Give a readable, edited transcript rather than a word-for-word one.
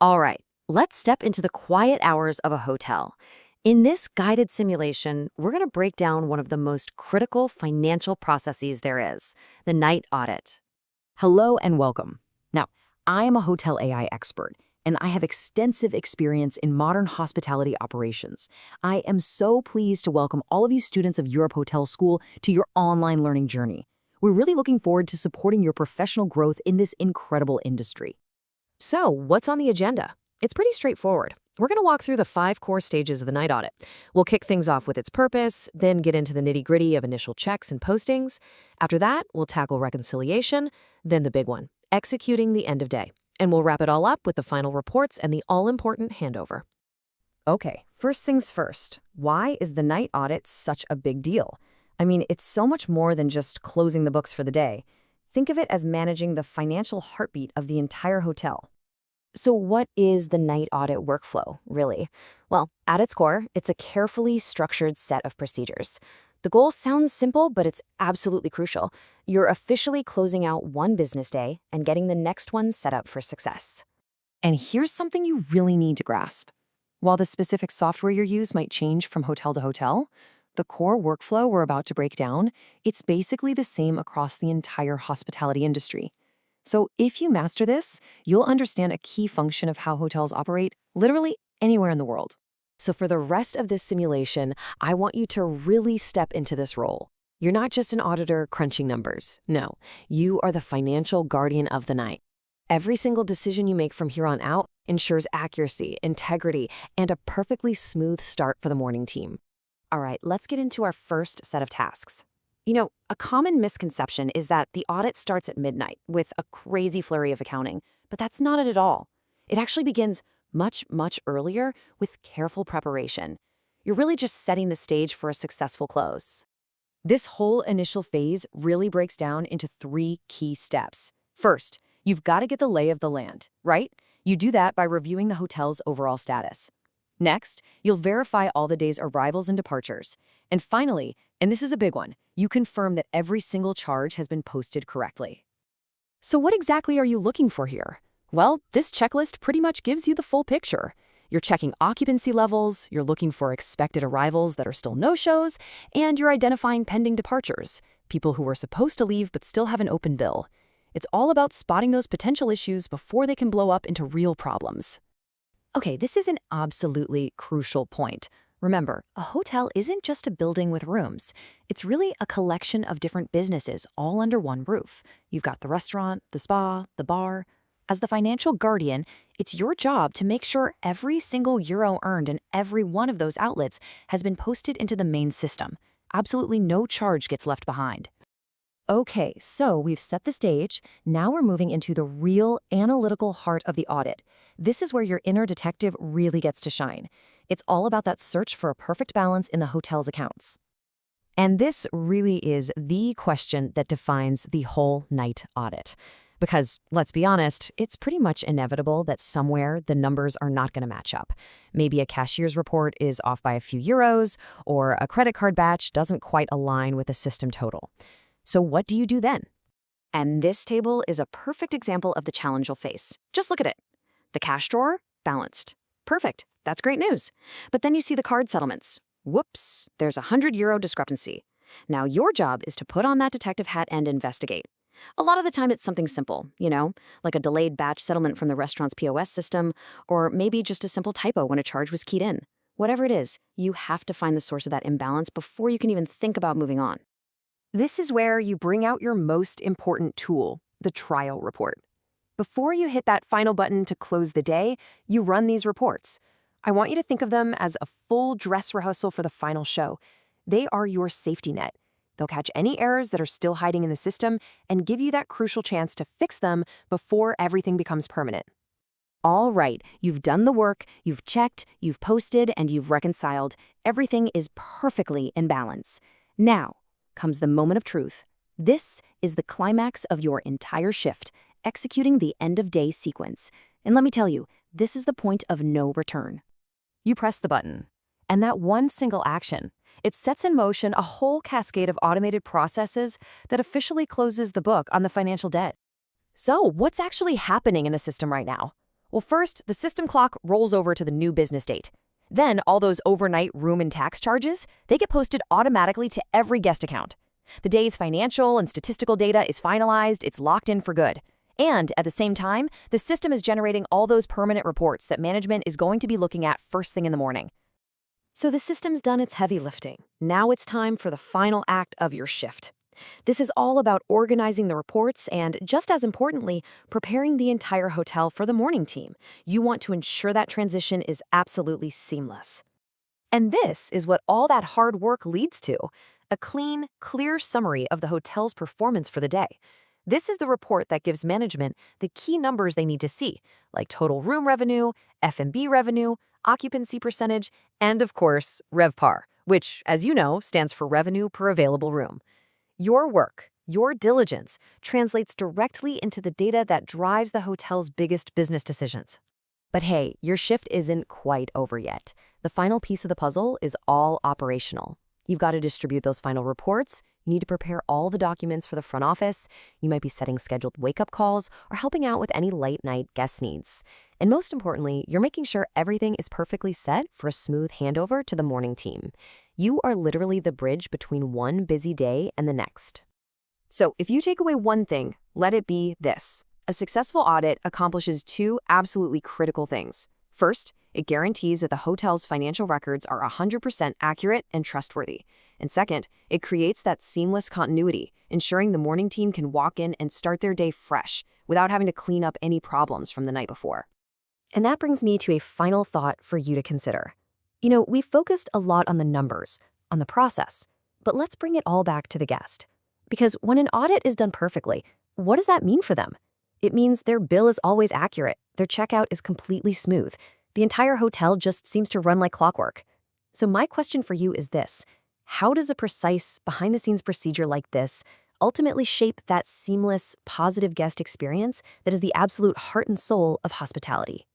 All right, let's step into the quiet hours of a hotel. In this guided simulation, we're going to break down one of the most critical financial processes there is, the night audit. Hello and welcome. Now, I am a hotel AI expert, and I have extensive experience in modern hospitality operations. I am so pleased to welcome all of you students of Europe Hotel School to your online learning journey. We're really looking forward to supporting your professional growth in this incredible industry. So, what's on the agenda? It's pretty straightforward. We're going to walk through the 5 core stages of the night audit. We'll kick things off with its purpose, then get into the nitty-gritty of initial checks and postings. After that, we'll tackle reconciliation, then the big one, executing the end of day. And we'll wrap it all up with the final reports and the all-important handover. Okay, first things first. Why is the night audit such a big deal? I mean, it's so much more than just closing the books for the day. Think of it as managing the financial heartbeat of the entire hotel. So what is the night audit workflow, really? Well, at its core, it's a carefully structured set of procedures. The goal sounds simple, but it's absolutely crucial. You're officially closing out one business day and getting the next one set up for success. And here's something you really need to grasp. While the specific software you use might change from hotel to hotel, the core workflow we're about to break down, it's basically the same across the entire hospitality industry. So if you master this, you'll understand a key function of how hotels operate literally anywhere in the world. So for the rest of this simulation, I want you to really step into this role. You're not just an auditor crunching numbers. No, you are the financial guardian of the night. Every single decision you make from here on out ensures accuracy, integrity, and a perfectly smooth start for the morning team. All right, let's get into our first set of tasks. You know, a common misconception is that the audit starts at midnight with a crazy flurry of accounting, but that's not it at all. It actually begins much earlier with careful preparation. You're really just setting the stage for a successful close. This whole initial phase really breaks down into 3 key steps. First, you've got to get the lay of the land, right? You do that by reviewing the hotel's overall status. Next, you'll verify all the day's arrivals and departures. And finally, and this is a big one, you confirm that every single charge has been posted correctly. So what exactly are you looking for here? Well, this checklist pretty much gives you the full picture. You're checking occupancy levels, you're looking for expected arrivals that are still no-shows, and you're identifying pending departures, people who were supposed to leave but still have an open bill. It's all about spotting those potential issues before they can blow up into real problems. Okay, this is an absolutely crucial point. Remember, a hotel isn't just a building with rooms. It's really a collection of different businesses all under one roof. You've got the restaurant, the spa, the bar. As the financial guardian, it's your job to make sure every single euro earned in every one of those outlets has been posted into the main system. Absolutely no charge gets left behind. Okay, so we've set the stage. Now we're moving into the real analytical heart of the audit. This is where your inner detective really gets to shine. It's all about that search for a perfect balance in the hotel's accounts. And this really is the question that defines the whole night audit. Because, let's be honest, it's pretty much inevitable that somewhere the numbers are not going to match up. Maybe a cashier's report is off by a few euros, or a credit card batch doesn't quite align with the system total. So what do you do then? And this table is a perfect example of the challenge you'll face. Just look at it. The cash drawer, balanced. Perfect. That's great news. But then you see the card settlements. Whoops, there's a €100 discrepancy. Now your job is to put on that detective hat and investigate. A lot of the time it's something simple, like a delayed batch settlement from the restaurant's POS system, or maybe just a simple typo when a charge was keyed in. Whatever it is, you have to find the source of that imbalance before you can even think about moving on. This is where you bring out your most important tool, the trial report. Before you hit that final button to close the day, you run these reports. I want you to think of them as a full dress rehearsal for the final show. They are your safety net. They'll catch any errors that are still hiding in the system and give you that crucial chance to fix them before everything becomes permanent. All right, you've done the work, you've checked, you've posted, and you've reconciled. Everything is perfectly in balance. Now comes the moment of truth. This is the climax of your entire shift, executing the end-of-day sequence. And let me tell you, this is the point of no return. You press the button, and that one single action, it sets in motion a whole cascade of automated processes that officially closes the book on the financial debt. So what's actually happening in the system right now? Well, first, the system clock rolls over to the new business date. Then, all those overnight room and tax charges, they get posted automatically to every guest account. The day's financial and statistical data is finalized, it's locked in for good. And at the same time, the system is generating all those permanent reports that management is going to be looking at first thing in the morning. So the system's done its heavy lifting. Now it's time for the final act of your shift. This is all about organizing the reports and, just as importantly, preparing the entire hotel for the morning team. You want to ensure that transition is absolutely seamless. And this is what all that hard work leads to: a clean, clear summary of the hotel's performance for the day. This is the report that gives management the key numbers they need to see, like total room revenue, F&B revenue, occupancy percentage, and of course, RevPAR, which, as you know, stands for revenue per available room. Your work, your diligence, translates directly into the data that drives the hotel's biggest business decisions. But hey, your shift isn't quite over yet. The final piece of the puzzle is all operational. You've got to distribute those final reports. You need to prepare all the documents for the front office. You might be setting scheduled wake-up calls or helping out with any late-night guest needs. And most importantly, you're making sure everything is perfectly set for a smooth handover to the morning team. You are literally the bridge between one busy day and the next. So if you take away one thing, let it be this: a successful audit accomplishes two absolutely critical things. First, it guarantees that the hotel's financial records are 100% accurate and trustworthy. And second, it creates that seamless continuity, ensuring the morning team can walk in and start their day fresh without having to clean up any problems from the night before. And that brings me to a final thought for you to consider. We've focused a lot on the numbers, on the process, but let's bring it all back to the guest. Because when an audit is done perfectly, what does that mean for them? It means their bill is always accurate, their checkout is completely smooth, the entire hotel just seems to run like clockwork. So my question for you is this: how does a precise, behind-the-scenes procedure like this ultimately shape that seamless, positive guest experience that is the absolute heart and soul of hospitality?